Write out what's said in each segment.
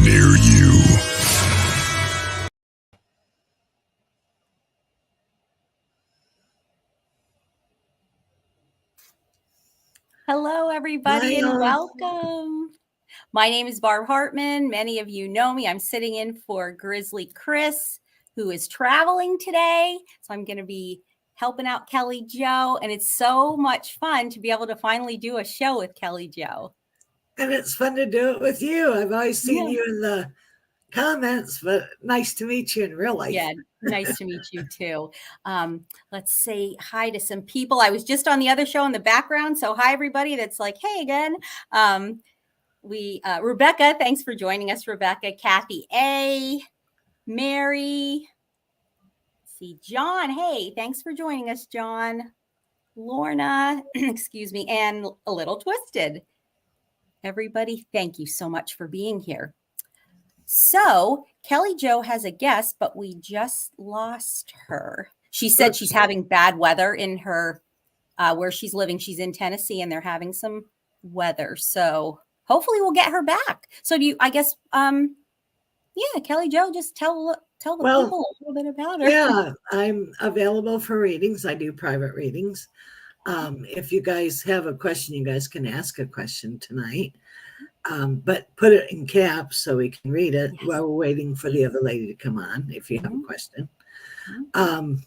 near you. Hello, everybody, and welcome. My name is Barb Hartman. Many of you know me. I'm sitting in for Grizzly Chris, who is traveling today. So I'm going to be helping out Kelly Jo, and it's so much fun to be able to finally do a show with Kelly Jo. And it's fun to do it with you. I've always seen you in the comments, but nice to meet you in real life. Yeah, nice to meet you too. Let's say hi to some people. I was just on the other show in the background. So hi, everybody that's like, hey again. Rebecca, thanks for joining us, Rebecca. Kathy A, Mary. Let's see, John. Hey, thanks for joining us, John. Lorna, excuse me, and A Little Twisted. Everybody, thank you so much for being here. So Kelly Jo has a guest, but we just lost her. She said she's having bad weather in her where she's living. She's in Tennessee, and they're having some weather. So hopefully we'll get her back. So do you, I guess, Kelly Jo, just tell the people a little bit about her. Yeah, I'm available for readings. I do private readings. If you guys have a question, you guys can ask a question tonight. But put it in caps so we can read it while we're waiting for the other lady to come on, if you have a question. And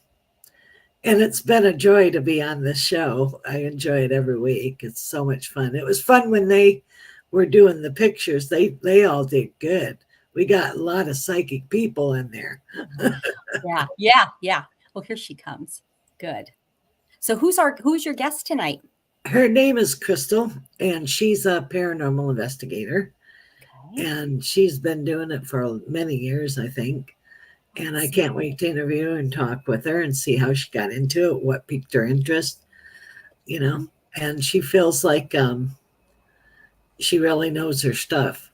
it's been a joy to be on this show. I enjoy it every week. It's so much fun. It was fun when they were doing the pictures. They all did good. We got a lot of psychic people in there. Yeah. Well, here she comes. Good. So who's your guest tonight? Her name is Crystal, and she's a paranormal investigator. Okay. And she's been doing it for many years, I think. And I can't wait to interview and talk with her and see how she got into it, what piqued her interest, And she feels like she really knows her stuff.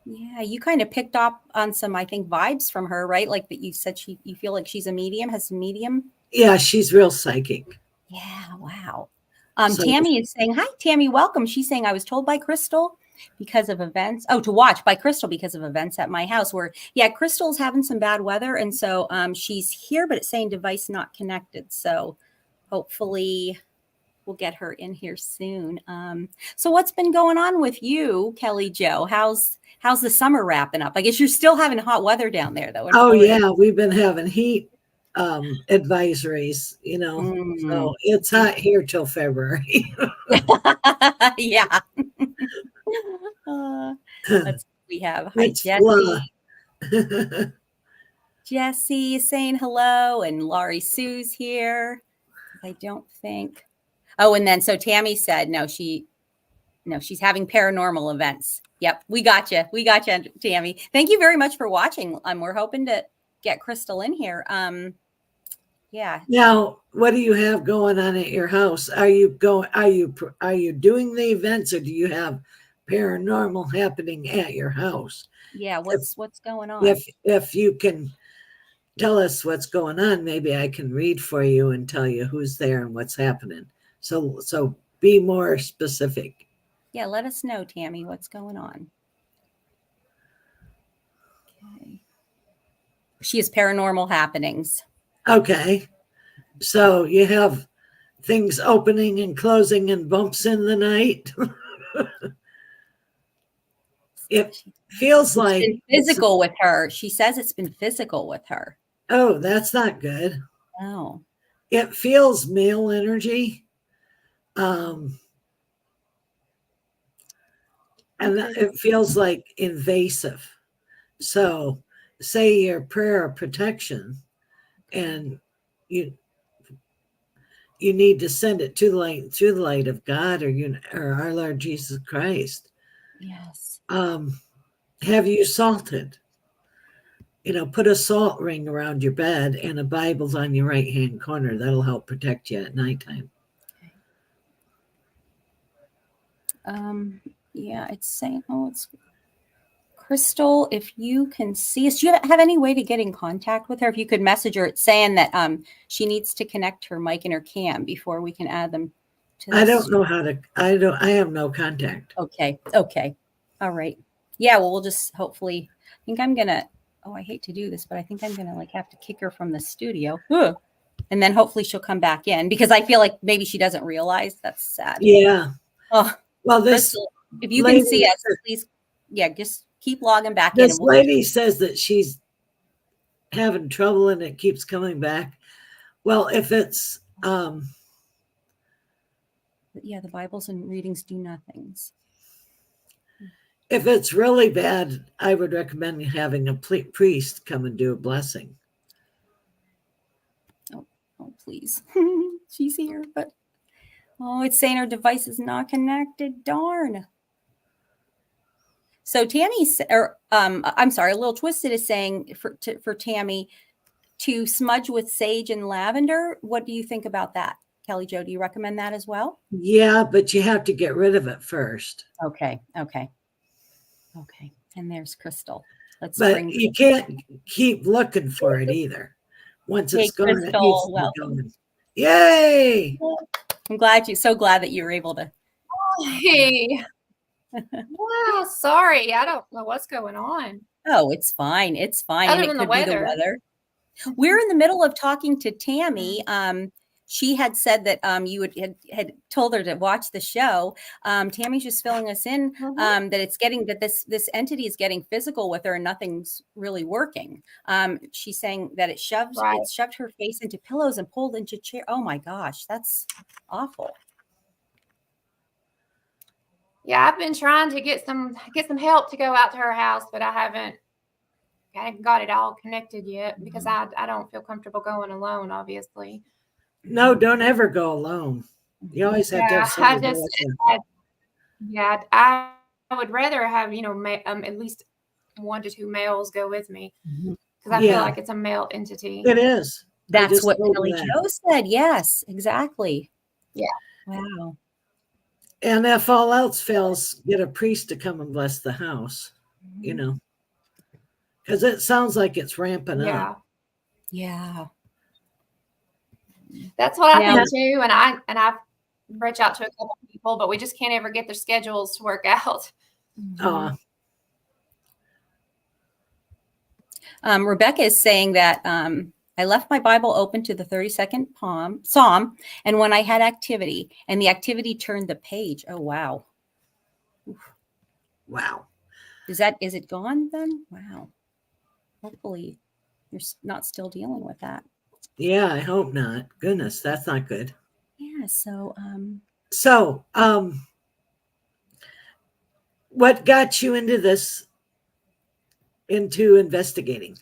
Yeah, you kind of picked up on some, I think, vibes from her, right? Like that you said you feel like she's a medium, has a medium. Yeah, she's real psychic. Yeah, wow. Tammy is saying, hi, Tammy, welcome. She's saying, I was told by Crystal because of events. Oh, to watch by Crystal because of events at my house where, Crystal's having some bad weather. And so she's here, but it's saying device not connected. So hopefully we'll get her in here soon. So what's been going on with you, Kelly Jo? How's the summer wrapping up? I guess you're still having hot weather down there, though. Oh, yeah. We've been having heat advisories, so it's hot here till February. Yeah. We have hi, Jessie. Jessie is saying hello, and Laurie Sue's here. I don't think. Oh, and then so Tammy said she's having paranormal events. Yep, we got you, Tammy. Thank you very much for watching. We're hoping to get Crystal in here. Yeah. Now, what do you have going on at your house? Are you doing the events, or do you have paranormal happening at your house? Yeah, what's going on? If you can tell us what's going on, maybe I can read for you and tell you who's there and what's happening. So be more specific. Yeah, let us know, Tammy, what's going on. Okay. She has paranormal happenings. Okay. So you have things opening and closing and bumps in the night. It feels like it's been physical with her. She says it's been physical with her. Oh, that's not good. No. It feels male energy. And it feels like invasive. So say your prayer of protection, and you need to send it to the light of God or our Lord Jesus Christ. Yes. Have you salted? Put a salt ring around your bed, and a Bible's on your right hand corner. That'll help protect you at nighttime. Yeah, it's saying, it's Crystal. If you can see us, do you have any way to get in contact with her? If you could message her, it's saying that she needs to connect her mic and her cam before we can add them to this. I don't know how to. I have no contact. Okay. All right. Yeah, well, we'll just hopefully, I think I'm going to, oh, I hate to do this, but I think I'm going to like have to kick her from the studio. Ugh. And then hopefully she'll come back in because I feel like maybe she doesn't realize. That's sad. Yeah. Oh, Well, this Crystal, if you can lady, see us, please, yeah, just keep logging back in. this And we'll lady says that she's having trouble and it keeps coming back. Well, if it's yeah, the Bibles and readings do nothings. if it's really bad, I would recommend having a priest come and do a blessing. Oh, please. She's here, but oh, it's saying her device is not connected. Darn. So Tammy, or I'm sorry, a little twisted is saying for Tammy to smudge with sage and lavender. What do you think about that, Kelly Jo? Do you recommend that as well? Yeah, but you have to get rid of it first. Okay. And there's Crystal. But you can't keep looking for it either. Once it's gone, Crystal, it needs to be welcome. gone. Yay! I'm so glad that you were able to. Hey. Wow, sorry. I don't know what's going on. Oh, it's fine. It's fine. Other And than it the could be the weather. weather. We're in the middle of talking to Tammy. She had said that you had told her to watch the show. Tammy's just filling us in that it's getting that this entity is getting physical with her and nothing's really working. She's saying that it shoved her face into pillows and pulled into chair. Oh my gosh, that's awful. Yeah, I've been trying to get some help to go out to her house, but I haven't got it all connected yet because I don't feel comfortable going alone, obviously. No, don't ever go alone. You always have to have somebody I would rather have, at least 1 to 2 males go with me because I feel like it's a male entity. It is. That's what Kelly Jo said. Yes, exactly. Yeah. Wow. And if all else fails, get a priest to come and bless the house, because it sounds like it's ramping up. Yeah. That's what I think too. And I've reached out to a couple of people, but we just can't ever get their schedules to work out. Rebecca is saying that I left my Bible open to the 32nd Psalm, and when I had activity, and the activity turned the page. Oh, wow. Wow. Is it gone then? Wow. Hopefully you're not still dealing with that. Yeah, I hope not. Goodness, that's not good. Yeah, so what got you into investigating?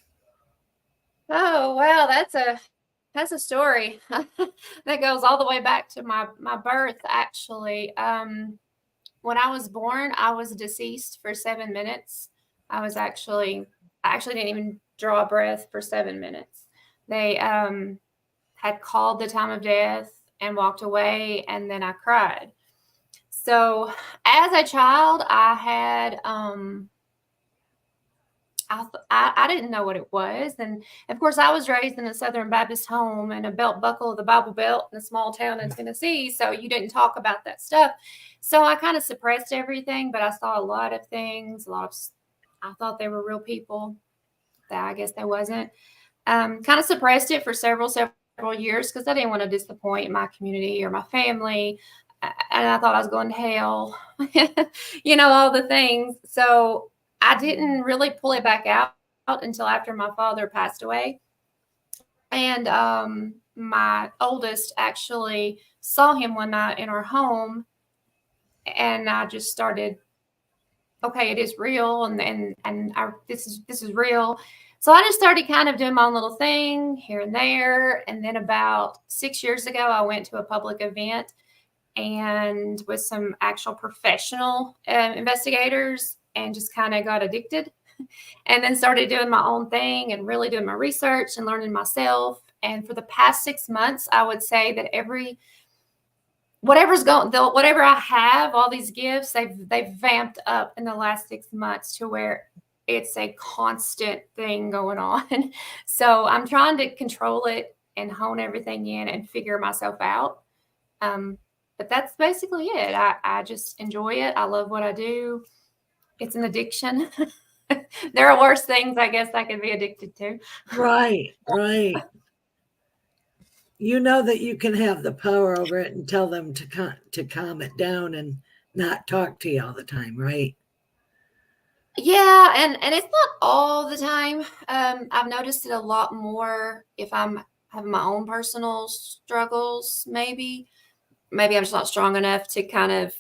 Oh, well, that's a story that goes all the way back to my birth, actually. When I was born, I was deceased for 7 minutes. I actually didn't even draw a breath for 7 minutes. They had called the time of death and walked away, and then I cried. So as a child, I had I didn't know what it was. And of course, I was raised in a Southern Baptist home and a belt buckle of the Bible Belt in a small town in Tennessee. So you didn't talk about that stuff. So I kind of suppressed everything, but I saw a lot of things. I thought they were real people. That I guess they wasn't. Kind of suppressed it for several years because I didn't want to disappoint my community or my family. And I thought I was going to hell, all the things. So I didn't really pull it back out until after my father passed away. And my oldest actually saw him one night in our home. And I just started, okay, it is real. This is real. So I just started kind of doing my own little thing here and there. And then about 6 years ago, I went to a public event and with some actual professional investigators and just kind of got addicted and then started doing my own thing and really doing my research and learning myself. And for the past 6 months, I would say that whatever I have, all these gifts, they've vamped up in the last 6 months to where it's a constant thing going on. So I'm trying to control it and hone everything in and figure myself out. But that's basically it. I just enjoy it. I love what I do. it's an addiction. There are worse things, I guess, I could be addicted to. Right, right. You know that you can have the power over it and tell them to calm it down and not talk to you all the time, right? Yeah, and it's not all the time. I've noticed it a lot more if I'm having my own personal struggles, maybe. Maybe I'm just not strong enough to kind of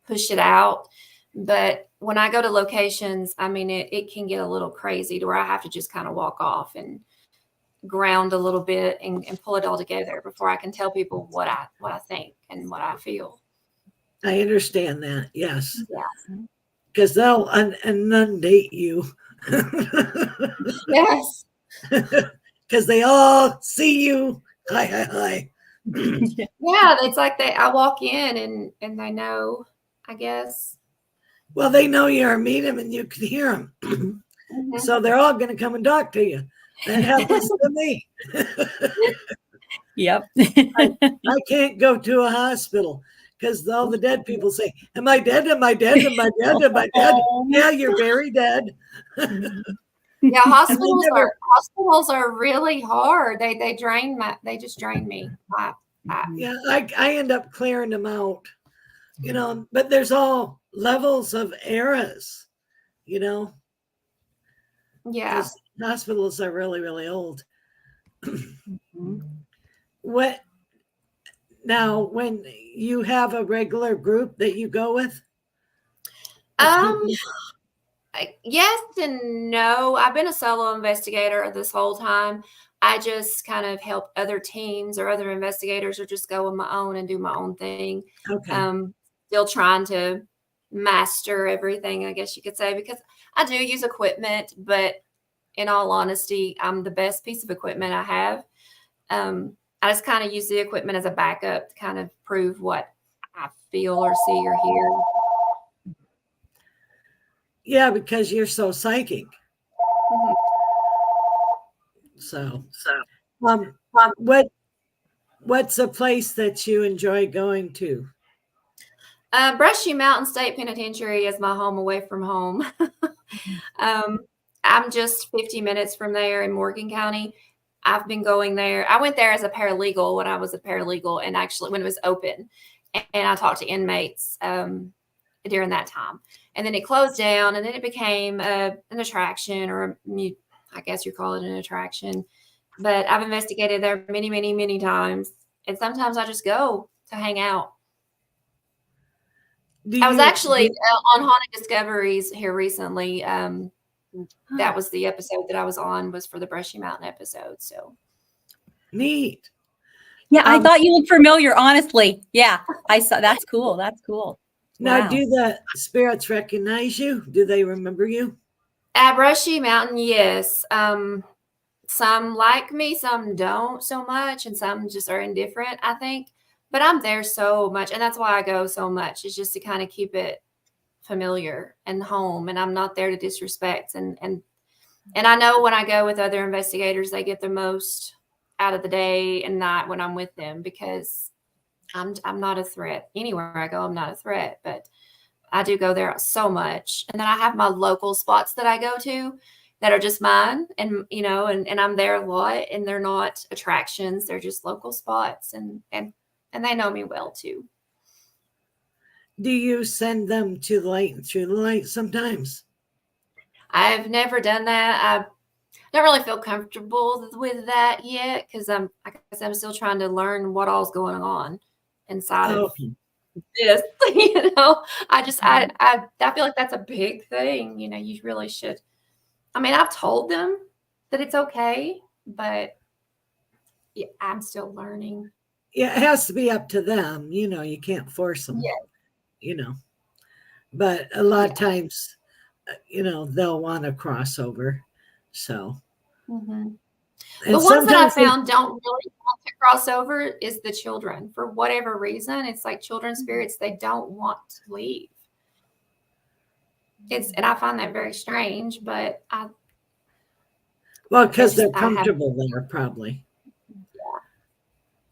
push it out. But when I go to locations, I mean, it can get a little crazy to where I have to just kind of walk off and ground a little bit and pull it all together before I can tell people what I think and what I feel. I understand that. Yes. Yeah. Because they'll inundate you. Yes. Because they all see you. Hi, hi, hi. Yeah, it's like I walk in and they know, I guess. Well, they know you're a medium and you can hear them. Mm-hmm. So they're all going to come and talk to you. That happens to me. Yep. I can't go to a hospital because all the dead people say, "Am I dead? Am I dead? Am I dead? Am I dead?" Yeah, you're very dead. Yeah, hospitals are really hard. They just drain me. Yeah, I end up clearing them out, but there's all levels of eras, Yeah. because hospitals are really, really old. What now when you have a regular group that you go with? Yes and no. I've been a solo investigator this whole time. I just kind of help other teams or other investigators or just go on my own and do my own thing. Okay. Still trying to master everything, I guess you could say, because I do use equipment, but in all honesty, I'm the best piece of equipment I have. I just kind of use the equipment as a backup to kind of prove what I feel or see or hear. Yeah, because you're so psychic. Mhm. So, what's a place that you enjoy going to? Brushy Mountain State Penitentiary is my home away from home. I'm just 50 minutes from there in Morgan County. I've been going there. I went there as a paralegal when I was a paralegal, and actually when it was open, and I talked to inmates during that time. And then it closed down, and then it became an attraction, or I guess you call it an attraction. But I've investigated there many, many, many times, and sometimes I just go to hang out. I was actually on Haunted Discoveries here recently. That was the episode that I was on, was for the Brushy Mountain episode. So neat. Yeah, I thought you looked familiar, honestly. Yeah, I saw. That's cool. That's cool. Now, Wow. do the spirits recognize you? Do they remember you? At Brushy Mountain, yes. Some like me, some don't so much, and some just are indifferent, I think. But I'm there so much, and that's why I go so much. It's just to kind of keep it familiar and home, and I'm not there to disrespect. And I know when I go with other investigators, they get the most out of the day and night when I'm with them, because I'm not a threat. Anywhere I go, I'm not a threat, but I do go there so much. And then I have my local spots that I go to that are just mine, and and I'm there a lot, and they're not attractions, they're just local spots, and they know me well too. Do you send them to the light and through the light sometimes? I've never done that. I don't really feel comfortable with that yet, because I'm still trying to learn what all's going on inside of this. I feel like that's a big thing. You really should. I mean, I've told them that it's okay, but yeah, I'm still learning. Yeah, it has to be up to them. You can't force them. Yeah. But a lot of times, they'll want to cross over. So, Mm-hmm. and The ones that I found don't really want to cross over is the children. For whatever reason, it's like children spirits, they don't want to leave. And I find that very strange, but because they're comfortable there, probably.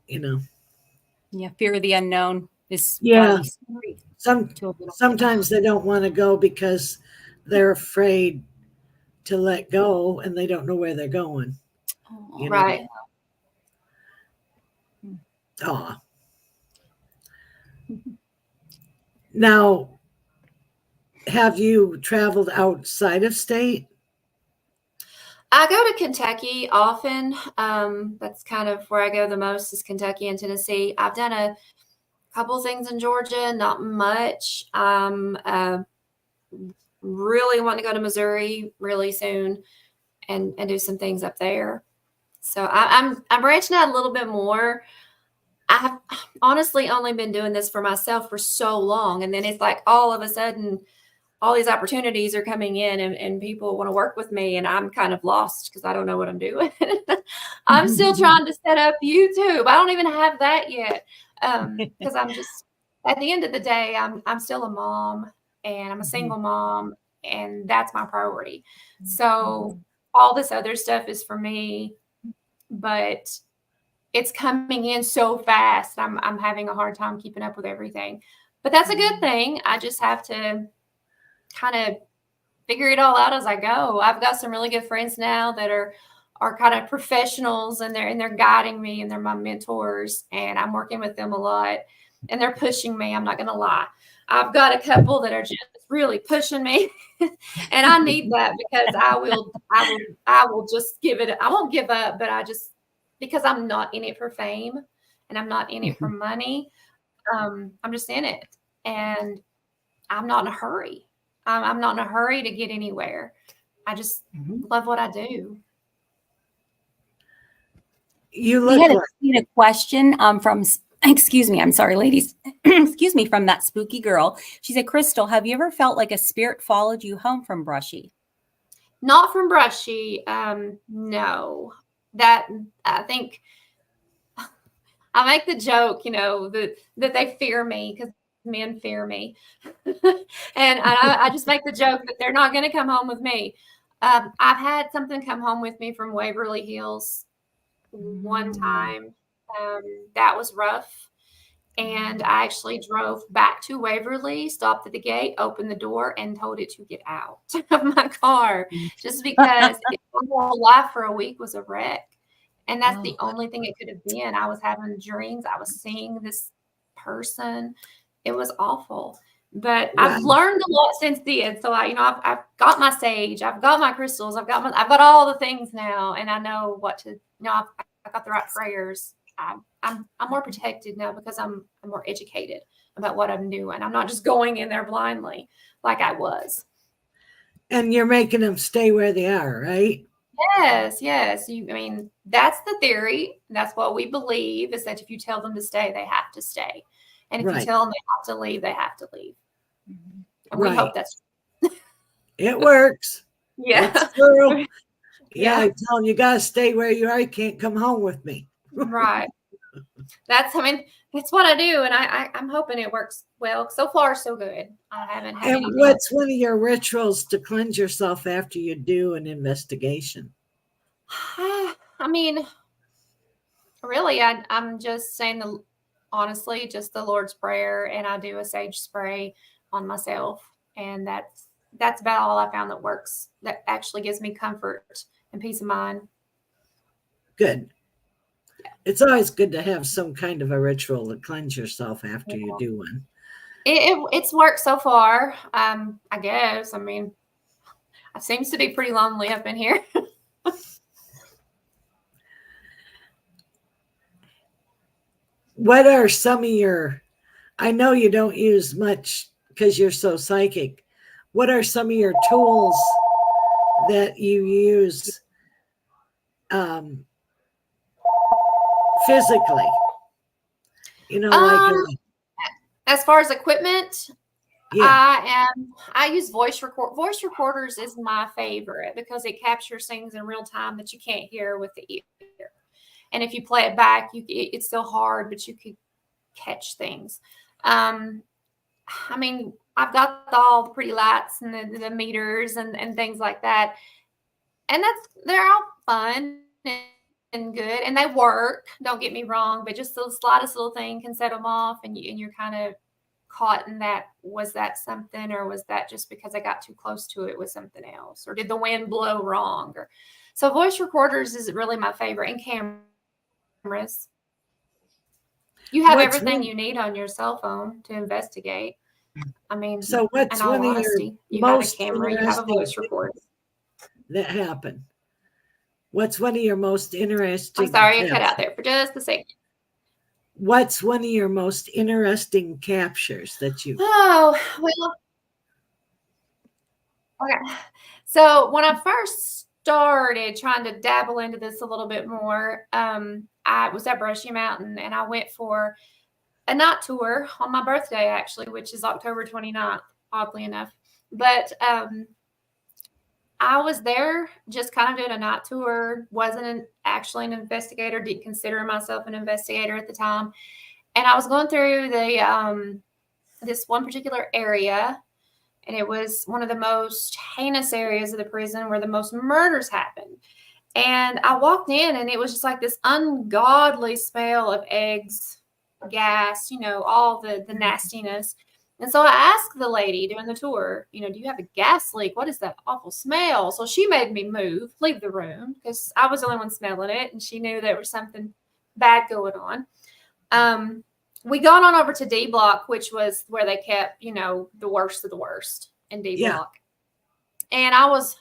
Yeah. Yeah, fear of the unknown is Yeah. scary. Some to a little. sometimes they don't want to go because they're afraid to let go and they don't know where they're going. Oh, You know? Right. Aw. Now, have you traveled outside of state? I go to Kentucky often. That's kind of where I go the most is Kentucky and Tennessee. I've done a couple things in Georgia, not much. Really want to go to Missouri really soon and do some things up there. So I'm branching out a little bit more. I've honestly only been doing this for myself for so long, and then it's like all of a sudden all these opportunities are coming in and people want to work with me, and I'm kind of lost because I don't know what I'm doing. I'm still trying to set up YouTube. I don't even have that yet. Because I'm just at the end of the day, I'm still a mom and I'm a single mom, and that's my priority. So all this other stuff is for me, but it's coming in so fast. I'm having a hard time keeping up with everything. But that's a good thing. I just have to kind of figure it all out as I go. I've got some really good friends now that are kind of professionals, and they're guiding me and they're my mentors, and I'm working with them a lot, and they're pushing me. I'm not going to lie. I've got a couple that are just really pushing me and I need that because I will just give it. I won't give up, but because I'm not in it for fame and I'm not in it for money. I'm just in it, and I'm not in a hurry. I'm not in a hurry to get anywhere. I just love what I do. You We look had like a question from, excuse me, I'm sorry, ladies. Excuse me, from that spooky girl. She said, Crystal, have you ever felt like a spirit followed you home from Brushy? Not from Brushy. No. That I think I make the joke, that they fear me because men fear me. And I just make the joke that they're not going to come home with me. I've had something come home with me from Waverly Hills one time. That was rough. And I actually drove back to Waverly, stopped at the gate, opened the door, and told it to get out of my car just because my whole life for a week was a wreck. And that's the only thing it could have been. I was having dreams. I was seeing this person. It was awful. But I've learned a lot since then. So I've got my sage, I've got my crystals, I've got all the things now, and I know what to. I've got the right prayers. I'm more protected now because I'm more educated about what I'm doing. I'm not just going in there blindly like I was. and you're making them stay where they are, right? Yes. That's the theory. That's what we believe, is that if you tell them to stay, they have to stay. And if you tell them they have to leave, they have to leave. And we hope that's it works. Yeah. It's true. Yeah, I tell them you got to stay where you are. You can't come home with me. Right. That's what I do. And I'm hoping it works well. So far, so good. I haven't had And what's one of your rituals to cleanse yourself after you do an investigation? Really, I'm just saying honestly, just the Lord's Prayer, and I do a sage spray on myself. And that's about all I found that works, that actually gives me comfort and peace of mind. Good. It's always good to have some kind of a ritual to cleanse yourself after you do one. It's worked so far. I guess. It seems to be pretty lonely up in here. What are some of your, I know you don't use much because you're so psychic. What are some of your tools that you use physically? As far as equipment, I use voice recorders is my favorite because it captures things in real time that you can't hear with the ear. And if you play it back, it's still hard, but you could catch things. I've got all the pretty lights and the meters and things like that. And they're all fun and good, and they work. Don't get me wrong, but just the slightest little thing can set them off, and you're kind of caught in that. Was that something, or was that just because I got too close to it with something else, or did the wind blow wrong? Or so voice recorders is really my favorite, and cameras. You have What's everything one, you need on your cell phone to investigate. I mean, so what's in all one of your honesty, you have a most camera, you have a interesting voice recorder. that happened? What's one of your most interesting I'm sorry, I cut out captures? there for just a second. What's one of your most interesting captures that you? Oh, well, okay. So when I first started trying to dabble into this a little bit more, I was at Brushy Mountain and I went for a night tour on my birthday, actually, which is October 29th, oddly enough. But I was there just kind of doing a night tour, wasn't actually an investigator, didn't consider myself an investigator at the time. And I was going through the this one particular area, and it was one of the most heinous areas of the prison where the most murders happened. And I walked in, and it was just like this ungodly smell of eggs, gas, all the nastiness. And so I asked the lady doing the tour, do you have a gas leak? What is that awful smell? So she made me leave the room, because I was the only one smelling it, and she knew there was something bad going on. We got on over to D Block, which was where they kept, the worst of the worst in D Block. And I was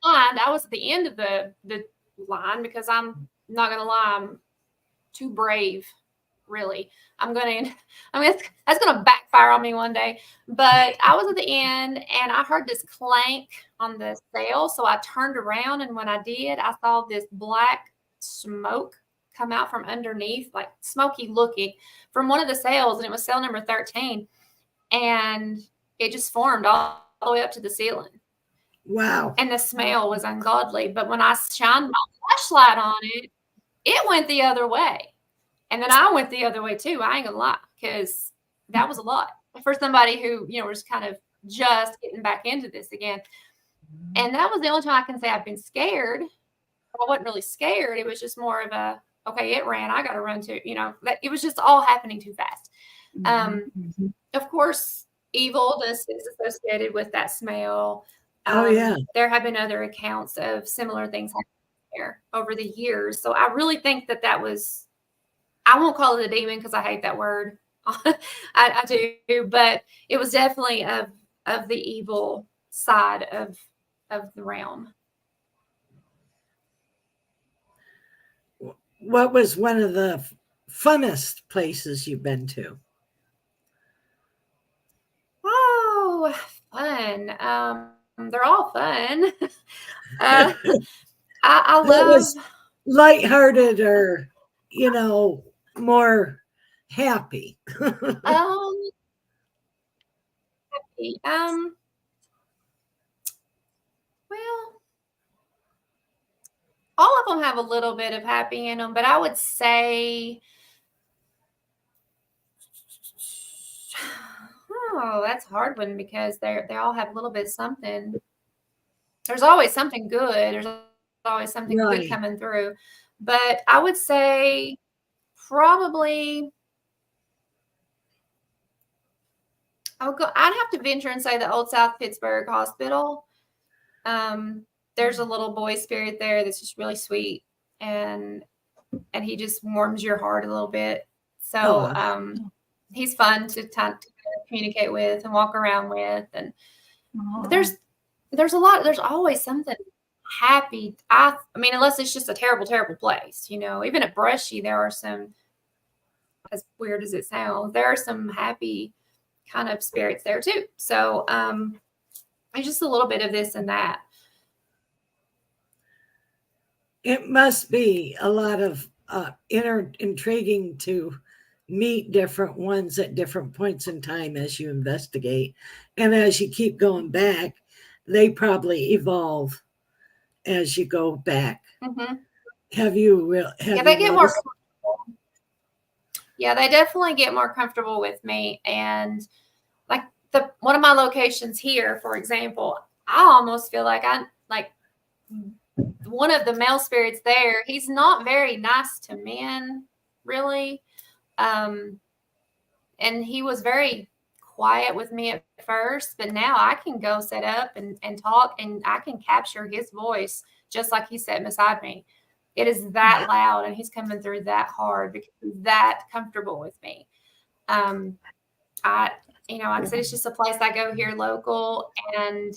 behind. I was at the end of the line, because I'm not going to lie, I'm too brave, really. That's going to backfire on me one day. But I was at the end, and I heard this clank on the cell. So I turned around, and when I did, I saw this black smoke come out from underneath, like smoky looking, from one of the cells, and it was cell number 13. And it just formed all the way up to the ceiling. Wow. And the smell was ungodly. But when I shined my flashlight on it, it went the other way. And then I went the other way too. I ain't gonna lie, because that was a lot for somebody who, was kind of just getting back into this again. And that was the only time I can say I've been scared. I wasn't really scared. It was just more of a, okay, it ran, I got to run too. That it was just all happening too fast. Of course, evilness is associated with that smell. Oh, yeah. There have been other accounts of similar things happening there over the years. So I really think that was, I won't call it a demon, because I hate that word. I do, but it was definitely of the evil side of the realm. What was one of the funnest places you've been to? Oh, fun. They're all fun. I That love was lighthearted, or more happy. happy. Well, all of them have a little bit of happy in them, but I would say, oh, that's a hard one, because they all have a little bit of something. There's always something good. There's always something good Right. coming through. But I would say probably I'd have to venture and say the Old South Pittsburgh Hospital. There's a little boy spirit there that's just really sweet, and he just warms your heart a little bit. So he's fun to communicate with and walk around with. And there's there's always something happy. I mean, unless it's just a terrible, terrible place, even at Brushy, there are some, as weird as it sounds, there are some happy kind of spirits there too. So it's just a little bit of this and that. It must be a lot of intriguing to meet different ones at different points in time as you investigate. And as you keep going back, they probably evolve as you go back. Mm-hmm. Have you they get more comfortable. Yeah, they definitely get more comfortable with me. And like one of my locations here, for example, I almost feel like one of the male spirits there, he's not very nice to men, really. And he was very quiet with me at first, but now I can go set up and talk, and I can capture his voice just like he's sitting beside me. It is that loud, and he's coming through that hard because he's that comfortable with me. Like I said, it's just a place I go here local, and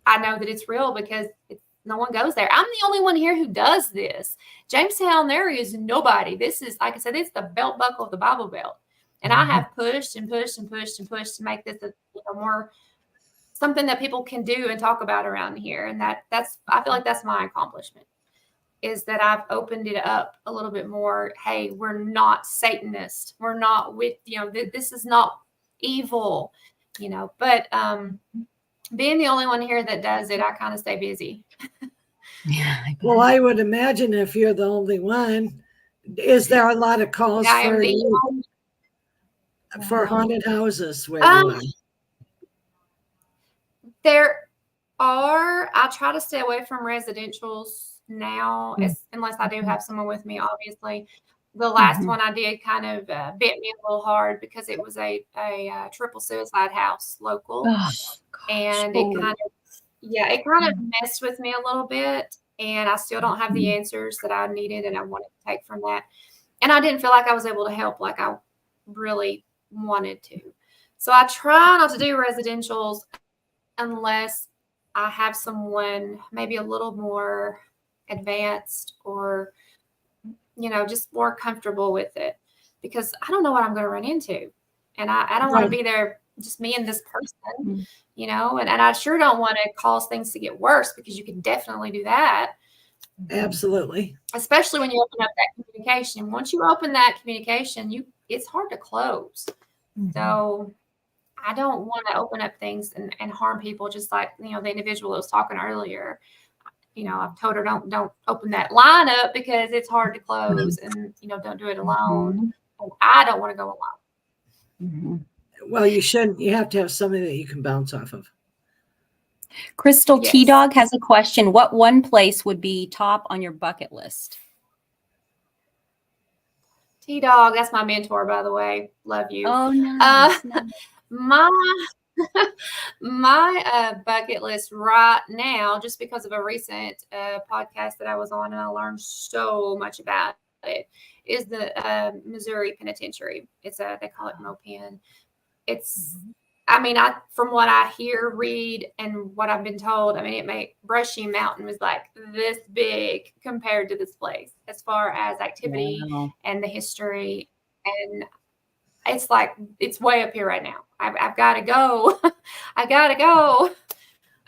I know that it's real because no one goes there. I'm the only one here who does this. Jamestown, there is nobody. This is, like I said, it's the belt buckle of the Bible Belt. And I have pushed and pushed and pushed and pushed to make this more something that people can do and talk about around here. And that's I feel like that's my accomplishment, is that I've opened it up a little bit more. Hey, we're not Satanists. We're not with, this is not evil, but being the only one here that does it, I kind of stay busy. Yeah. Well, I would imagine if you're the only one, is there a lot of calls for haunted houses where you are? There are. I try to stay away from residentials now, unless I do have someone with me, obviously. The last one I did kind of bit me a little hard because it was a triple suicide house local. And it kind of messed with me a little bit. And I still don't have the answers that I needed and I wanted to take from that. And I didn't feel like I was able to help like I really wanted to. So I try not to do residentials unless I have someone maybe a little more advanced or just more comfortable with it, because I don't know what I'm going to run into. And I don't want to be there, just me and this person, and I sure don't want to cause things to get worse, because you can definitely do that. Absolutely. Especially when you open up that communication. Once you open that communication, it's hard to close. So I don't want to open up things and harm people, just like, the individual that was talking earlier. I've told her don't open that line up because it's hard to close, and don't do it alone. I don't want to go alone. Well, you shouldn't. You have to have somebody that you can bounce off of. Crystal T-Dog has a question. What one place would be top on your bucket list? T-Dog, that's my mentor, by the way. Love you. Oh, nice. My bucket list right now, just because of a recent podcast that I was on and I learned so much about it, is the Missouri Penitentiary. They call it MoPen. It's, from what I hear, read, and what I've been told, Brushy Mountain was like this big compared to this place as far as activity and the history. And it's like, it's way up here right now. I've got to go. I got to go.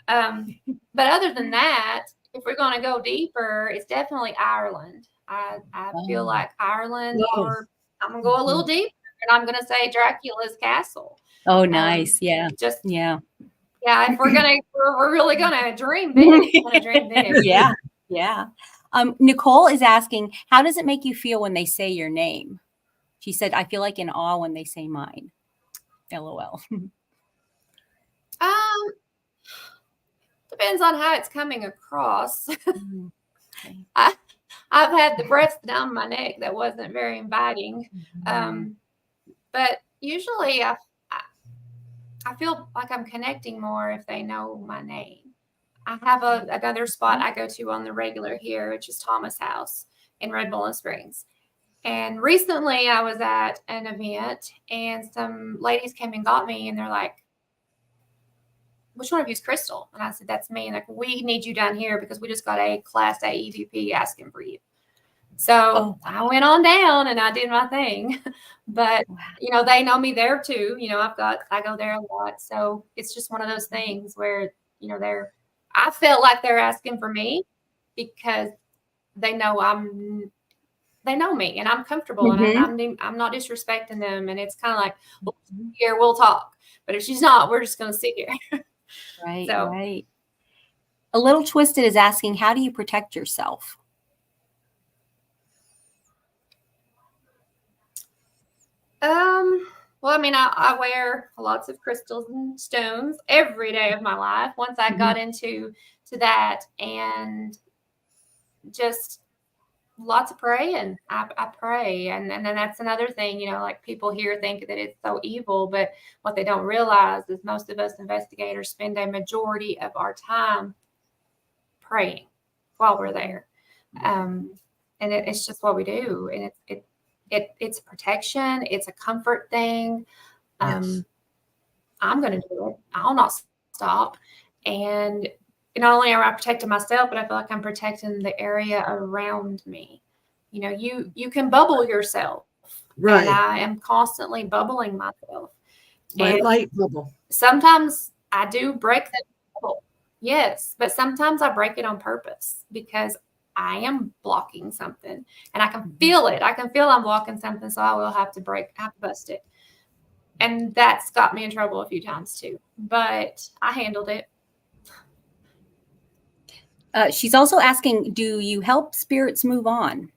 But other than that, if we're going to go deeper, it's definitely Ireland. I feel like Ireland, or I'm going to go a little deeper, and I'm going to say Dracula's castle. Oh, nice. If we're really going to dream big. We're dream big. Yeah. Nicole is asking, how does it make you feel when they say your name? She said, I feel like in awe when they say mine. LOL. Depends on how it's coming across. Okay. I've had the breath down my neck that wasn't very inviting. But usually I feel like I'm connecting more if they know my name. I have another spot I go to on the regular here, which is Thomas House in Red Bull Springs. And recently I was at an event and some ladies came and got me, and they're like, which one of you is Crystal? And I said, that's me. And like, we need you down here because we just got a Class A EVP asking for you. So I went on down and I did my thing. But, they know me there too. I go there a lot. So it's just one of those things where, I felt like they're asking for me because they know they know me and I'm comfortable and I'm not disrespecting them. And it's kind of like, well, here, we'll talk. But if she's not, we're just going to sit here. Right. Right. A Little Twisted is asking, how do you protect yourself? Well, I wear lots of crystals and stones every day of my life. Once I got into that, and just lots of praying. I pray. And then that's another thing, you know, like people here think that it's so evil, but what they don't realize is most of us investigators spend a majority of our time praying while we're there. And it's just what we do. And it's protection. It's a comfort thing. Yes. I'm going to do it. I'll not stop. And not only am I protecting myself, but I feel like I'm protecting the area around me. You know, you can bubble yourself. Right. And I am constantly bubbling myself. My And light bubble. sometimes I do break that bubble. Yes. But sometimes I break it on purpose because I am blocking something and I can feel it. I can feel I'm blocking something. So I will have to bust it. And that's got me in trouble a few times too. But I handled it. She's also asking, do you help spirits move on?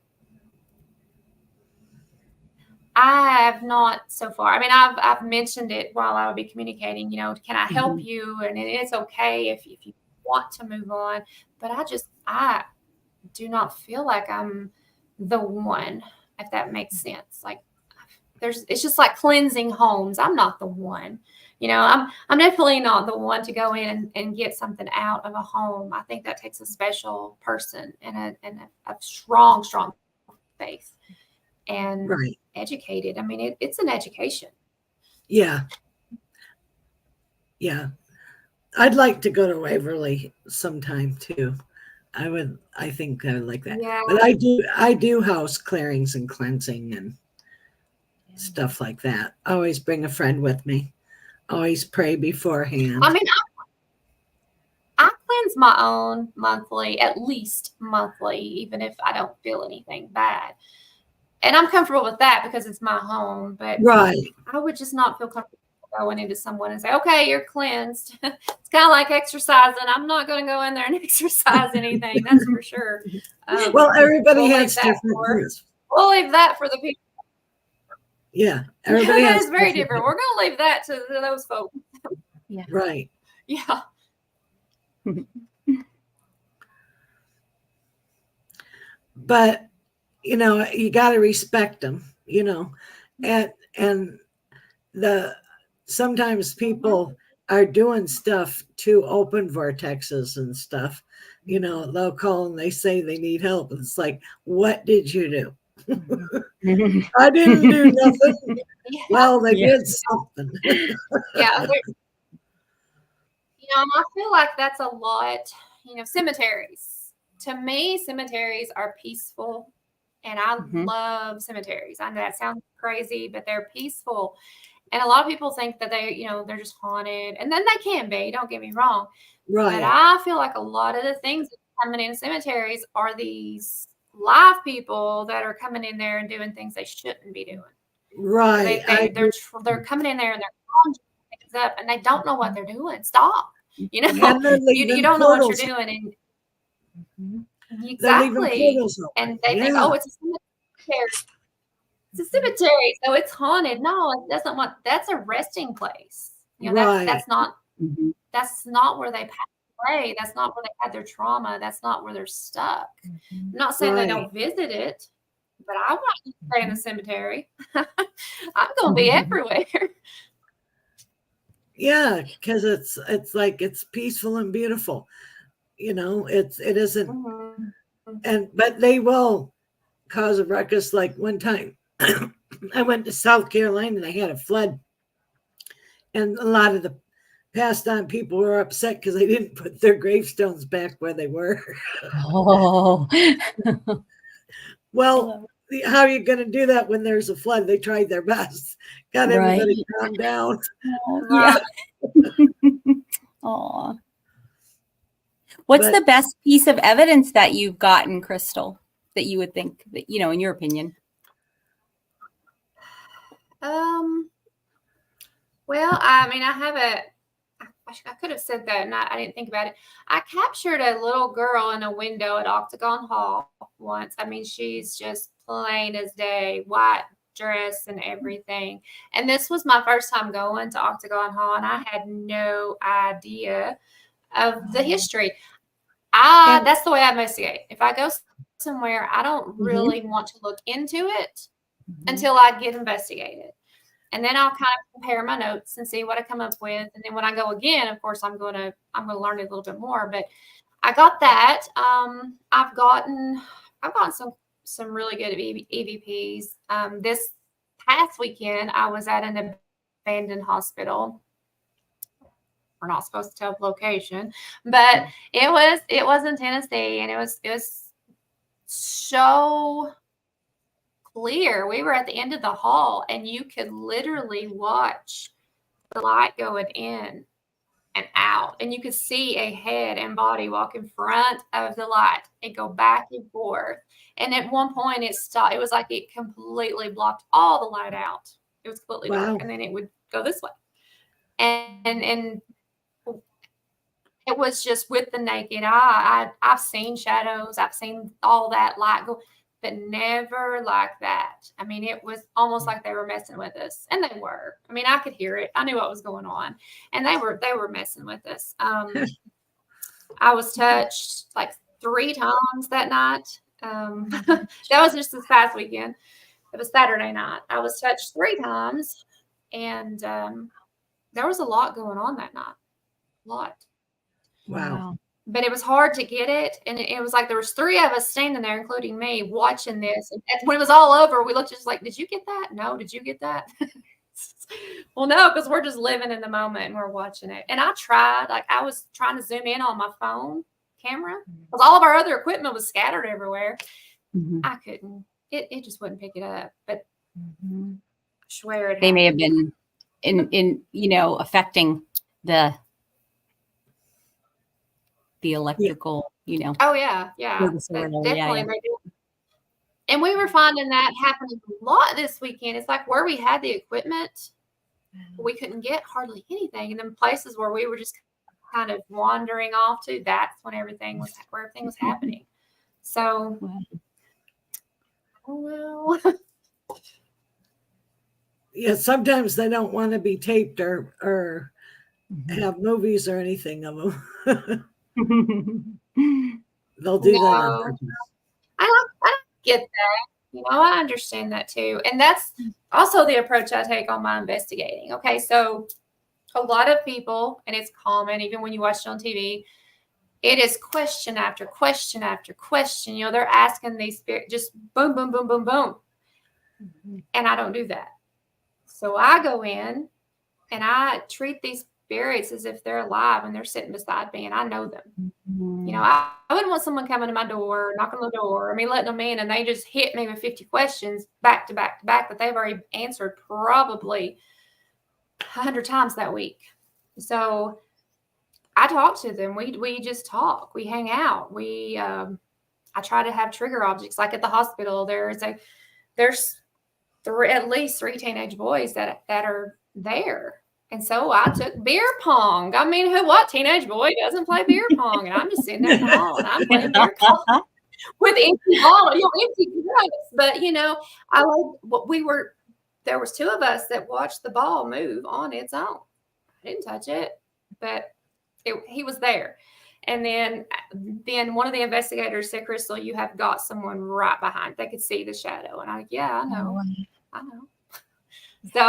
I have not so far. I mean, I've mentioned it while I would be communicating, you know, can I help you? And it's okay if you want to move on. But I do not feel like I'm the one, if that makes sense. Like it's just like cleansing homes. I'm not the one. You know, I'm definitely not the one to go in and get something out of a home. I think that takes a special person and a strong faith and educated. I mean, it's an education. Yeah. Yeah. I'd like to go to Waverly sometime too. I think I would like that. Yeah. But I do house clearings and cleansing and stuff like that. I always bring a friend with me. Always pray beforehand. I mean, I cleanse my own monthly, at least monthly, even if I don't feel anything bad. And I'm comfortable with that because it's my home. But I would just not feel comfortable going into someone and say, okay, you're cleansed. It's kind of like exercising. I'm not going to go in there and exercise anything. That's for sure. Well, everybody has different things. We'll leave that for the people. Yeah. Everybody that has is very different. We're going to leave that to those folks. Yeah. Right. Yeah. But, you know, you got to respect them, you know, and sometimes people are doing stuff to open vortexes and stuff, you know, they'll call and they say they need help. And it's like, what did you do? I didn't do nothing. Yeah. Well, they did something. Yeah. You know, I feel like that's a lot, you know, cemeteries. To me, cemeteries are peaceful. And I love cemeteries. I know that sounds crazy, but they're peaceful. And a lot of people think that they, you know, they're just haunted. And then they can be, don't get me wrong. Right. But I feel like a lot of the things that are coming in cemeteries are these live people that are coming in there and doing things they shouldn't be doing. Right. They're coming in there and they're conjuring things up and they don't know what they're doing. Stop. You know, you don't know what you're doing. And exactly. And they think, oh, it's a cemetery. It's a cemetery, so it's haunted. No, that's a resting place. You know, that's not where they passed away. That's not where they had their trauma. That's not where they're stuck. I'm not saying they don't visit it, but I want to stay in the cemetery. I'm going to be everywhere. Yeah, because it's like it's peaceful and beautiful. You know, it isn't, but they will cause a ruckus. Like one time, I went to South Carolina and they had a flood, and a lot of the passed on people were upset because they didn't put their gravestones back where they were. Oh, well, how are you going to do that when there's a flood? They tried their best, got everybody calmed down. Yeah. Aw. What's the best piece of evidence that you've gotten, Crystal, that you would think that, you know, in your opinion? Well, I mean, I could have said that and I didn't think about it. I captured a little girl in a window at Octagon Hall once. I mean, she's just plain as day, white dress and everything. And this was my first time going to Octagon Hall and I had no idea of the history. That's the way I investigate. If I go somewhere, I don't really want to look into it Mhm. until I get investigated. And then I'll kind of compare my notes and see what I come up with. And then when I go again, of course, I'm gonna learn it a little bit more. But I got that. I've gotten some really good EVPs. This past weekend, I was at an abandoned hospital. We're not supposed to tell the location, but it was in Tennessee, and it was so clear. We were at the end of the hall, and you could literally watch the light going in and out, and you could see a head and body walk in front of the light and go back and forth. And at one point, it stopped. It was like it completely blocked all the light out. It was completely dark, and then it would go this way, and it was just with the naked eye. I've seen shadows. I've seen all that light go, but never like that. I mean, it was almost like they were messing with us, and they were. I mean, I could hear it. I knew what was going on, and they were messing with us. I was touched like 3 times that night. That was just this past weekend. It was Saturday night. I was touched 3 times, and there was a lot going on that night. A lot. Wow. But it was hard to get it, and it was like there was 3 of us standing there, including me, watching this. And when it was all over, we looked just like, "Did you get that? No, did you get that?" Well, no, because we're just living in the moment and we're watching it. And I tried, like I was trying to zoom in on my phone camera because all of our other equipment was scattered everywhere. I couldn't. It just wouldn't pick it up. But I swear it. They may have been in affecting the electrical, Oh yeah. Definitely they do. And we were finding that happening a lot this weekend. It's like where we had the equipment, we couldn't get hardly anything. And then places where we were just kind of wandering off to, that's when everything was happening. So, oh well. Yeah, sometimes they don't want to be taped or have movies or anything of them. They'll do that on purpose. I get that. I understand that too. And that's also the approach I take on my investigating. Okay, so a lot of people, and it's common, even when you watch it on TV, it is question after question after question. They're asking these spirits, just boom, boom, boom, boom, boom. And I don't do that. So I go in and I treat these spirits as if they're alive and they're sitting beside me and I know them. I wouldn't want someone coming to my door, knocking on the door, letting them in, and they just hit me with 50 questions back to back to back that they've already answered probably 100 times that week. So I talk to them. We just talk. We hang out. I try to have trigger objects. Like at the hospital, there's at least 3 teenage boys that are there. And so I took beer pong. What teenage boy doesn't play beer pong? And I'm just sitting there in the hall and I'm playing beer pong with empty ball, empty cups. But there was 2 of us that watched the ball move on its own. I didn't touch it, but he was there. And then one of the investigators said, "Crystal, you have got someone right behind. They could see the shadow." And I know. So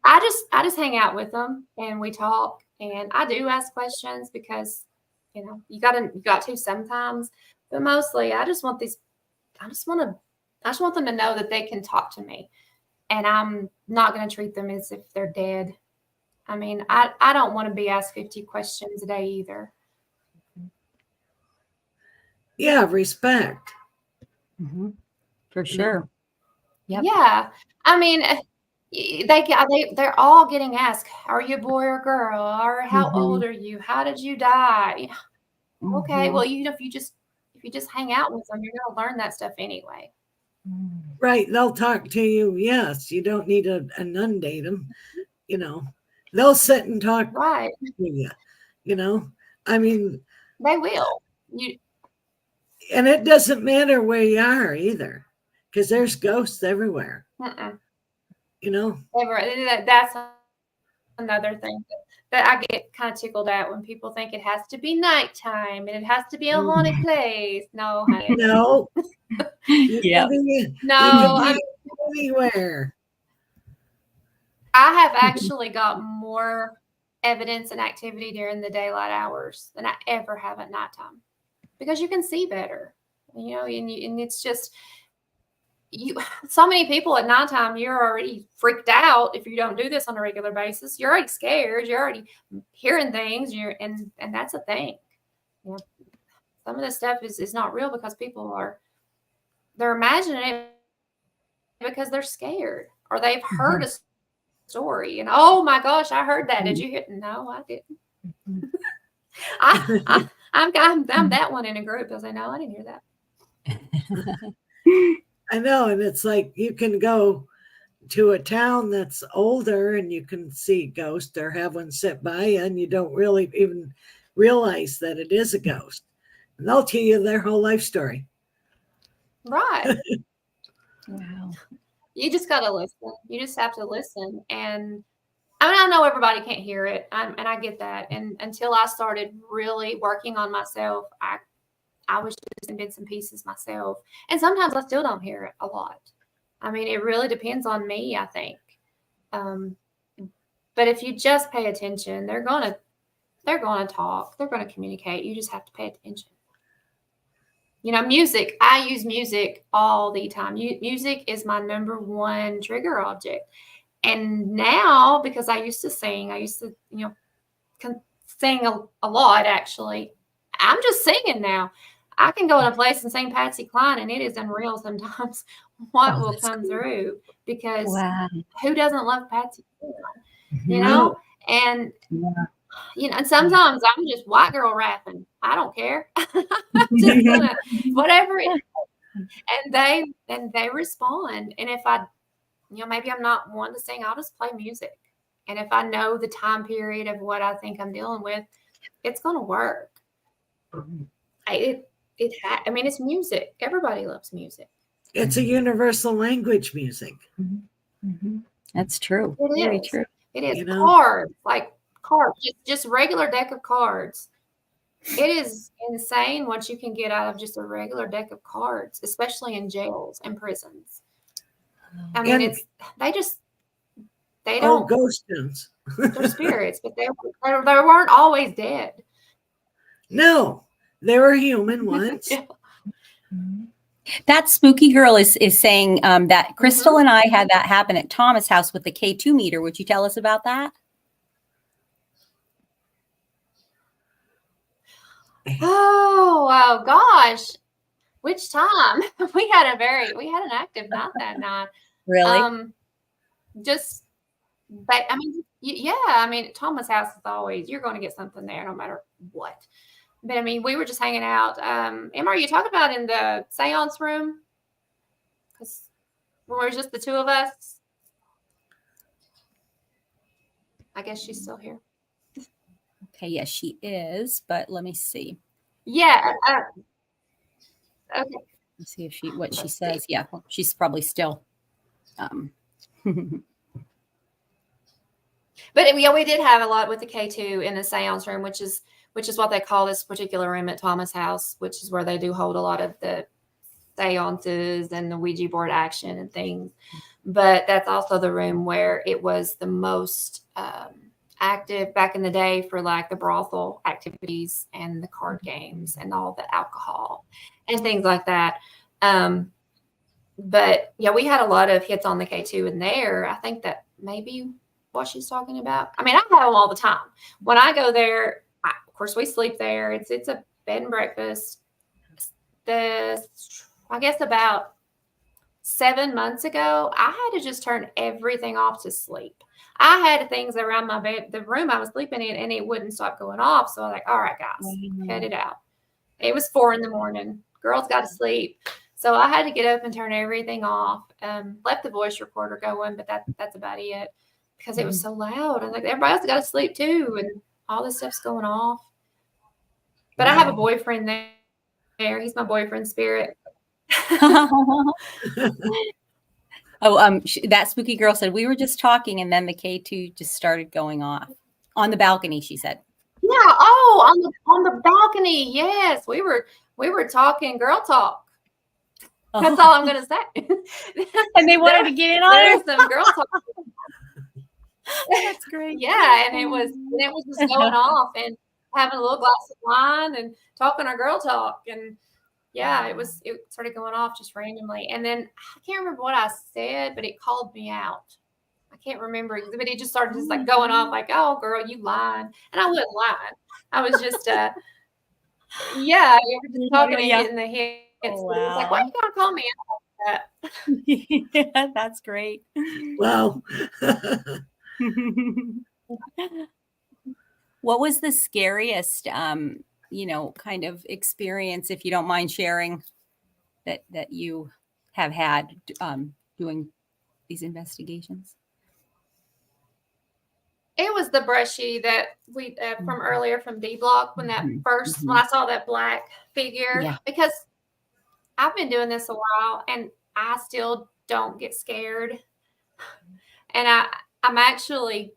I just hang out with them and we talk, and I do ask questions because you got to sometimes, but mostly I just want them to know that they can talk to me, and I'm not going to treat them as if they're dead. I don't want to be asked 50 questions a day either. Yeah, respect. For sure. Yep. Yeah. They're all getting asked, "Are you a boy or girl? Or how old are you? How did you die?" Okay, well, if you just hang out with them, you're going to learn that stuff anyway. Right, they'll talk to you. Yes, you don't need to inundate them. They'll sit and talk right to you. They will. And it doesn't matter where you are either, because there's ghosts everywhere. That's another thing that I get kind of tickled at when people think it has to be nighttime and it has to be a haunted place. No, honey. No, Yeah. You No, can be anywhere. I have actually got more evidence and activity during the daylight hours than I ever have at nighttime because you can see better, and it's just so many people at nighttime, you're already freaked out if you don't do this on a regular basis. You're already scared. You're already hearing things. And that's a thing. Some of this stuff is not real because they're imagining it because they're scared or they've heard a story and oh my gosh, I heard that. Did you hear? No, I didn't. I'm that one in a group. They'll say, no, I didn't hear that. I know, and it's like you can go to a town that's older and you can see ghosts or have one sit by you and you don't really even realize that it is a ghost. And they'll tell you their whole life story. Right. Wow. You just got to listen. You just have to listen. And I mean, I know everybody can't hear it. And I get that. And until I started really working on myself, I was just in bits and pieces myself. And sometimes I still don't hear it a lot. I mean, it really depends on me, I think. But if you just pay attention, they're gonna talk. They're gonna communicate. You just have to pay attention. Music. I use music all the time. Music is my number one trigger object. And now, because I used to sing, sing a lot actually. I'm just singing now. I can go in a place and sing Patsy Cline, and it is unreal sometimes what will come through because who doesn't love Patsy Cline? And and sometimes I'm just white girl rapping. I don't care. Just gonna, whatever it is. And they respond. And if I, maybe I'm not one to sing, I'll just play music. And if I know the time period of what I think I'm dealing with, it's gonna work. I mean, it's music. Everybody loves music. It's a universal language, music. That's true. It Very is. true. It is. Cards, like cards, just regular deck of cards. It is insane what you can get out of just a regular deck of cards, especially in jails and prisons. I mean, they don't ghost tunes. They're spirits, but they weren't always dead. No, they were human once. Yeah. That spooky girl is saying that Crystal and I had that happen at Thomas' house with the K2 meter. Would you tell us about that? Oh gosh. Which time? We had an active night that night. Really? I mean, Thomas' house is always, you're going to get something there no matter what. But I mean, we were just hanging out. Emma, are you talking about in the seance room? Because when it was just the two of us. I guess she's still here. Okay, yes, she is, but let me see. Yeah. Okay. Let's see what she says. Yeah, well, she's probably still. But we did have a lot with the K2 in the seance room, which is what they call this particular room at Thomas' house, which is where they do hold a lot of the seances and the Ouija board action and things. But that's also the room where it was the most active back in the day for like the brothel activities and the card games and all the alcohol and things like that. But yeah, we had a lot of hits on the K2 in there. I think that maybe what she's talking about. I mean, I have them all the time. When I go there, of course, we sleep there. It's a bed and breakfast. I guess about 7 months ago, I had to just turn everything off to sleep. I had things around my bed, the room I was sleeping in, and it wouldn't stop going off. So I was like, all right, guys, cut it out. It was 4 a.m. Girls got to sleep. So I had to get up and turn everything off. Left the voice recorder going, but that's about it because it was so loud. I was like, everybody else got to sleep too. And all this stuff's going off. But I have a boyfriend there. He's my boyfriend spirit. That spooky girl said we were just talking and then the K2 just started going off on the balcony, she said. Yeah. Oh, on the balcony. Yes. We were talking girl talk. That's all I'm going to say. And they wanted to get in on There's it. some girl talk. That's great. Yeah, and it was just going off and having a little glass of wine and talking our girl talk, and yeah, it started going off just randomly, and then I can't remember what I said, but it called me out. I can't remember, but it just started just like going off like, "Oh, girl, you lying," and I wasn't lying. I was just yeah, you were just talking and getting the hits. Oh, But it was like, why are you gonna call me out like that? Yeah, that's great. Well, what was the scariest, kind of experience, if you don't mind sharing, that you have had doing these investigations? It was the brushy that we from earlier from D Block when when I saw that black figure. Yeah. Because I've been doing this a while and I still don't get scared. And I'm actually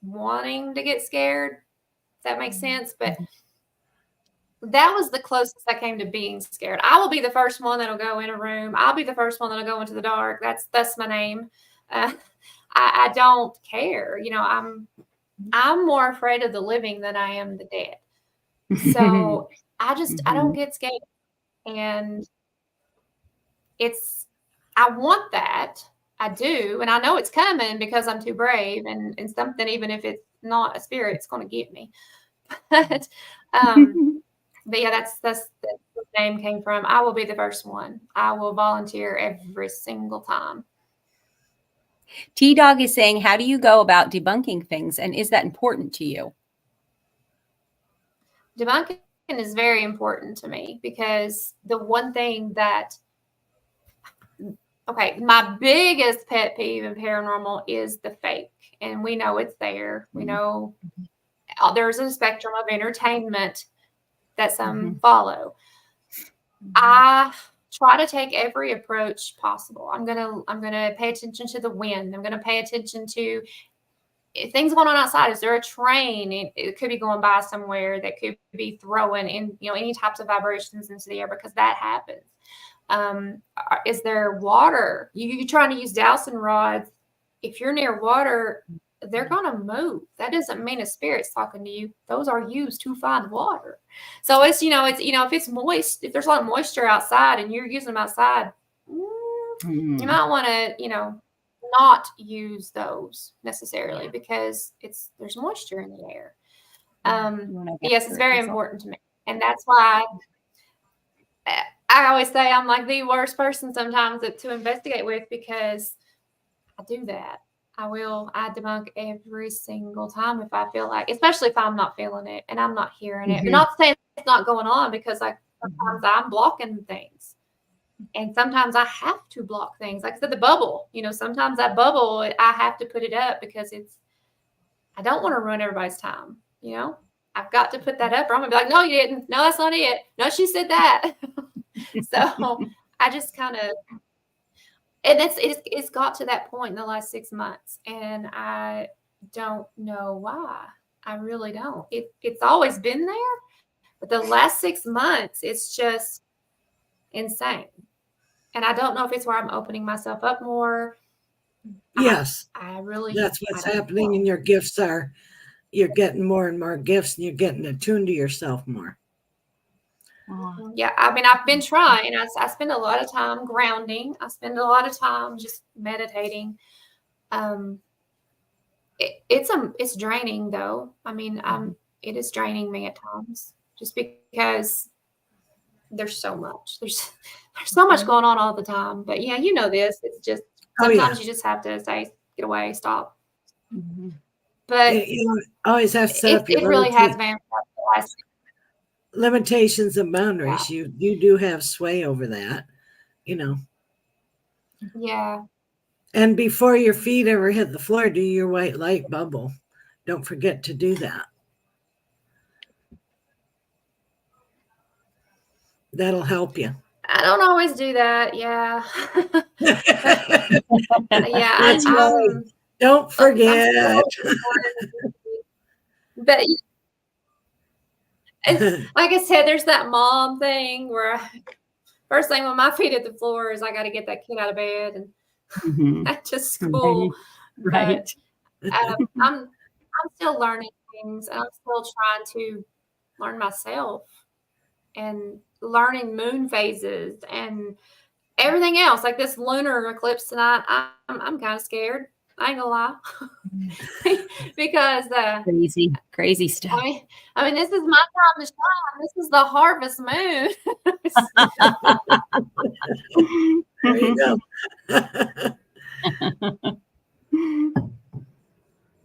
wanting to get scared, if that makes sense. But that was the closest I came to being scared. I will be the first one that'll go in a room. I'll be the first one that'll go into the dark. That's my name. I don't care. I'm more afraid of the living than I am the dead. So I don't get scared. And I want that. I do. And I know it's coming because I'm too brave and something, even if it's not a spirit, it's going to get me. But yeah, that's where the name came from. I will be the first one. I will volunteer every single time. T-Dog is saying, how do you go about debunking things? And is that important to you? Debunking is very important to me because the one thing my biggest pet peeve in paranormal is the fake. And we know it's there. We know there's a spectrum of entertainment that some follow. I try to take every approach possible. I'm gonna pay attention to the wind. I'm gonna pay attention to things going on outside. Is there a train? It could be going by somewhere that could be throwing in, any types of vibrations into the air, because that happens. Is there water? You're trying to use dowsing rods. If you're near water, they're going to move. That doesn't mean a spirit's talking to you. Those are used to find water. So if it's moist, if there's a lot of moisture outside and you're using them outside, you might want to, not use those necessarily because there's moisture in the air. Yes, it's very important to me. And that's why I always say I'm like the worst person sometimes to investigate with, because I do that. I debunk every single time if I feel like, especially if I'm not feeling it and I'm not hearing it. But not saying it's not going on, because sometimes I'm blocking things. And sometimes I have to block things. Like I said, the bubble, sometimes that bubble, I have to put it up because I don't want to ruin everybody's time. I've got to put that up or I'm going to be like, no, you didn't. No, that's not it. No, she said that. So I just kind of, and it's got to that point in the last 6 months, and I don't know why. I really don't. It's always been there, but the last 6 months, it's just insane. And I don't know if it's where I'm opening myself up more. Yes, That's what's happening. And your gifts you're getting more and more gifts, and you're getting attuned to yourself more. Yeah, I mean, I've been trying. I spend a lot of time grounding. I spend a lot of time just meditating. It's draining though. I mean, it is draining me at times, just because there's so much. There's so much going on all the time. But yeah, this. It's just sometimes you just have to say, get away, stop. But you always have to set up your it really has been limitations and boundaries. Yeah. You do have sway over that, Yeah. And before your feet ever hit the floor, do your white light bubble. Don't forget to do that. That'll help you. I don't always do that. Yeah. Yeah. That's right. Don't forget. But like I said, there's that mom thing where first thing when my feet hit the floor is I got to get that kid out of bed and Mhm. head to school. Right. But I'm still learning things, and I'm still trying to learn myself and learning moon phases and everything else. Like this lunar eclipse tonight, I'm kind of scared. I ain't gonna lie, because Crazy stuff. I mean, this is my time to shine. This is the harvest moon. There you go.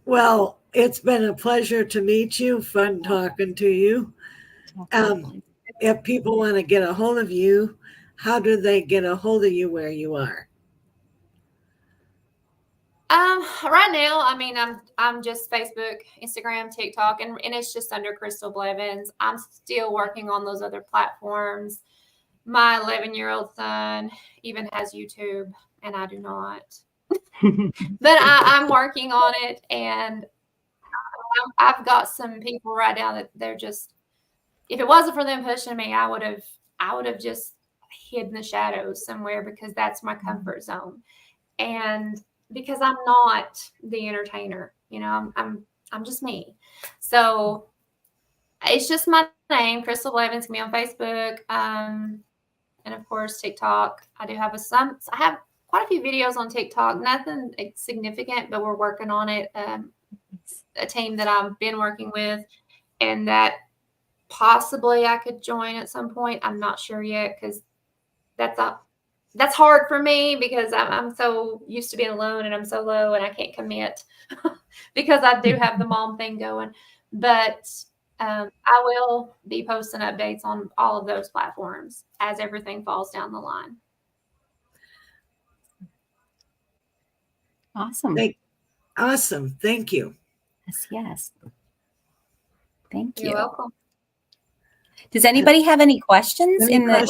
Well, it's been a pleasure to meet you. Fun talking to you. If people want to get a hold of you, how do they get a hold of you where you are? Right now, I mean, I'm just Facebook, Instagram, TikTok, and it's just under Crystal Blevins. I'm still working on those other platforms. My 11-year-old son even has YouTube, and I do not. But I'm working on it, and I've got some people right now that they're just. If it wasn't for them pushing me, I would have just hid in the shadows somewhere, because that's my comfort zone, and because I'm not the entertainer, I'm just me. So it's just my name, Crystal Blevins. Can be on Facebook, and of course TikTok. I have quite a few videos on TikTok. Nothing significant, but we're working on it. A team that I've been working with, and that possibly I could join at some point. I'm not sure yet, because that's hard for me, because I'm so used to being alone, and I'm so low, and I can't commit because I do have the mom thing going. But I will be posting updates on all of those platforms as everything falls down the line. Awesome. Awesome. Thank you. Yes. Thank you. You're welcome. Does anybody have any questions anymore?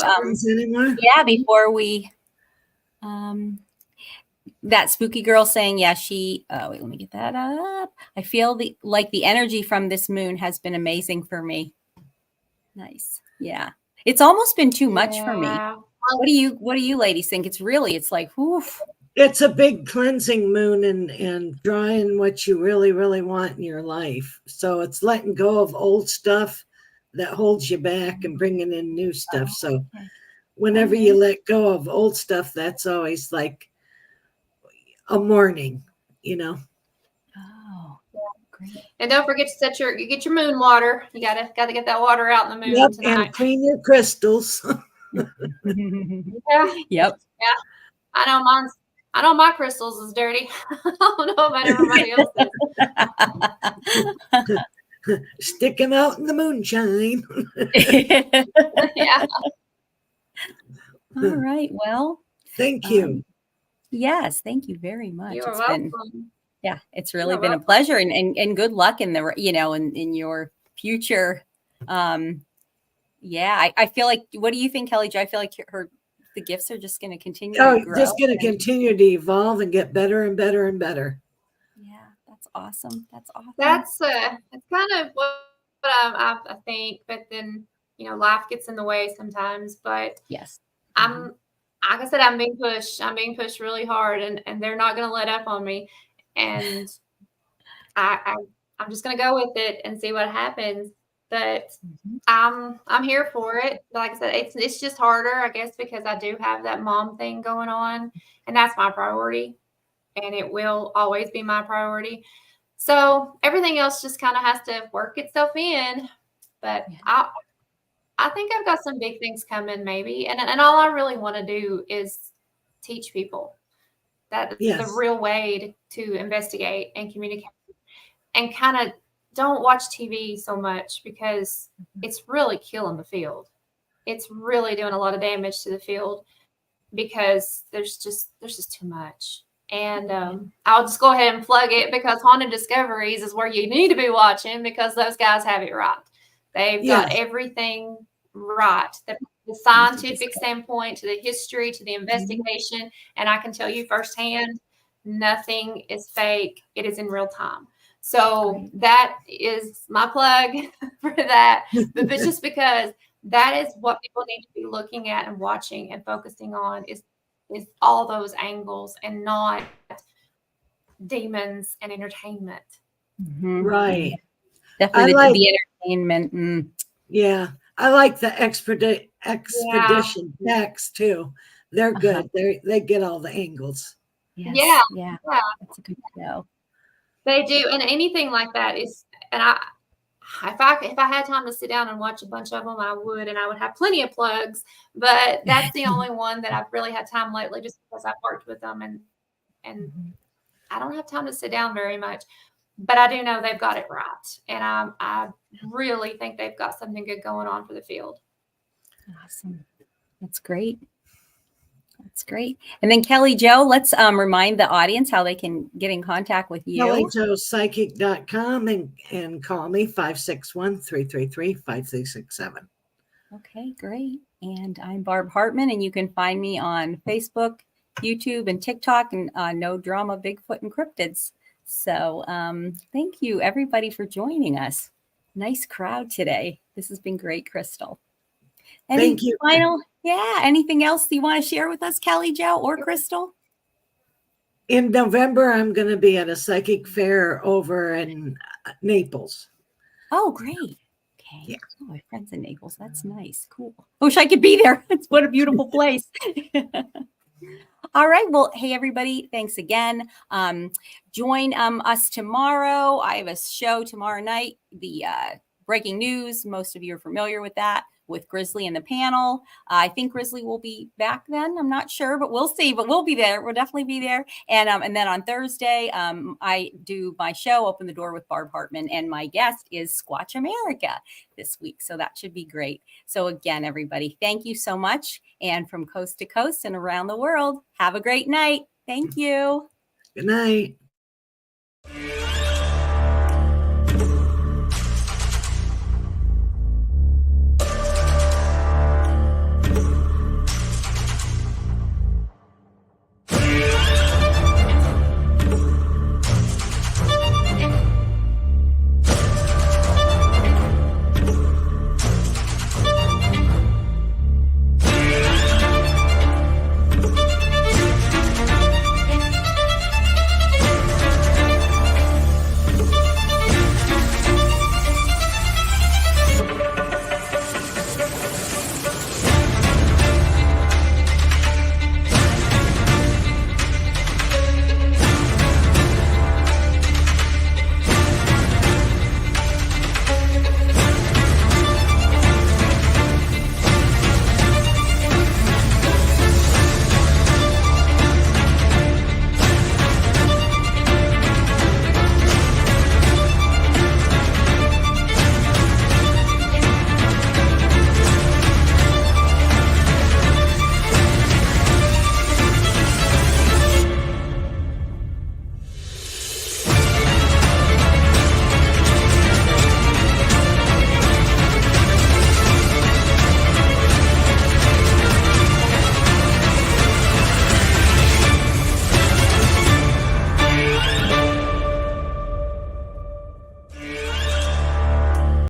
Yeah, before we that spooky girl saying, yeah, she wait, let me get that up. I feel the energy from this moon has been amazing for me. Nice. Yeah. It's almost been too much for me. What do you ladies think? It's like, oof. It's a big cleansing moon and drawing what you really, really want in your life. So it's letting go of old stuff that holds you back and bringing in new stuff. So whenever you let go of old stuff, that's always like a morning, Oh, great. And don't forget to get your moon water. You gotta get that water out in the moon tonight. And clean your crystals. Yeah. Yep. Yeah. I know my crystals is dirty. I don't know about everybody else's. Stick them out in the moonshine. Yeah. All right. Well, thank you. Yes, thank you very much. You're welcome. It's really been a pleasure, and good luck in the in your future. I feel like. What do you think, Kelly Jo? I feel like the gifts are just going to continue to grow. Just going to continue to evolve and get better and better and better. Yeah, that's awesome. That's awesome. That's kind of what I think, but then life gets in the way sometimes. But yes, like I said, I'm being pushed. I'm being pushed really hard, and they're not going to let up on me. And I'm just going to go with it and see what happens. But I'm here for it. Like I said, it's just harder, I guess, because I do have that mom thing going on, and that's my priority, and it will always be my priority. So everything else just kind of has to work itself in. But I think I've got some big things coming, maybe, and all I really want to do is teach people that the real way to investigate and communicate, and kind of don't watch TV so much, because it's really killing the field. It's really doing a lot of damage to the field, because there's just too much. And I'll just go ahead and plug it, because Haunted Discoveries is where you need to be watching, because those guys have it right. They've got everything right. The scientific standpoint, to the history, to the investigation. And I can tell you firsthand, nothing is fake. It is in real time. So that is my plug for that. But it's just because That is what people need to be looking at and watching and focusing on is all those angles and not demons and entertainment. Right. Definitely I like, the entertainment. yeah, I like the expedition packs too. They're good. They get all the angles. Yes. Yeah. That's a good show. They do, and anything like that is, and if I had time to sit down and watch a bunch of them, I would, and I would have plenty of plugs. But that's the only one that I've really had time lately, just because I've worked with them, and I don't have time to sit down very much. But I do know they've got it right, and I really think they've got something good going on for the field. Awesome, that's great. That's great. And then Kelly Jo, let's remind the audience how they can get in contact with you. KellyJoPsychic.com and call me 561-333-5367. Okay, great. And I'm Barb Hartman, and you can find me on Facebook, YouTube, and TikTok, and No Drama, Bigfoot, and Cryptids. So thank you, everybody, for joining us. Nice crowd today. This has been great, Crystal. Thank you. Anything else you want to share with us, Kelly Jo or Crystal? In November, I'm going to be at a psychic fair over in Naples. Oh, great. Okay. Yeah. Oh, my friend's in Naples. That's nice. Cool. I wish I could be there. What a beautiful place. All right. Well, hey, everybody. Thanks again. Join us tomorrow. I have a show tomorrow night, the breaking news. Most of you are familiar with that, with Grizzly and the panel. I think Grizzly will be back then. I'm not sure, but we'll see. But we'll be there. We'll definitely be there. And then on Thursday, I do my show, Open the Door with Barb Hartman, and my guest is Squatch America this week. So that should be great. So again, everybody, thank you so much. And from coast to coast and around the world, have a great night. Thank you. Good night.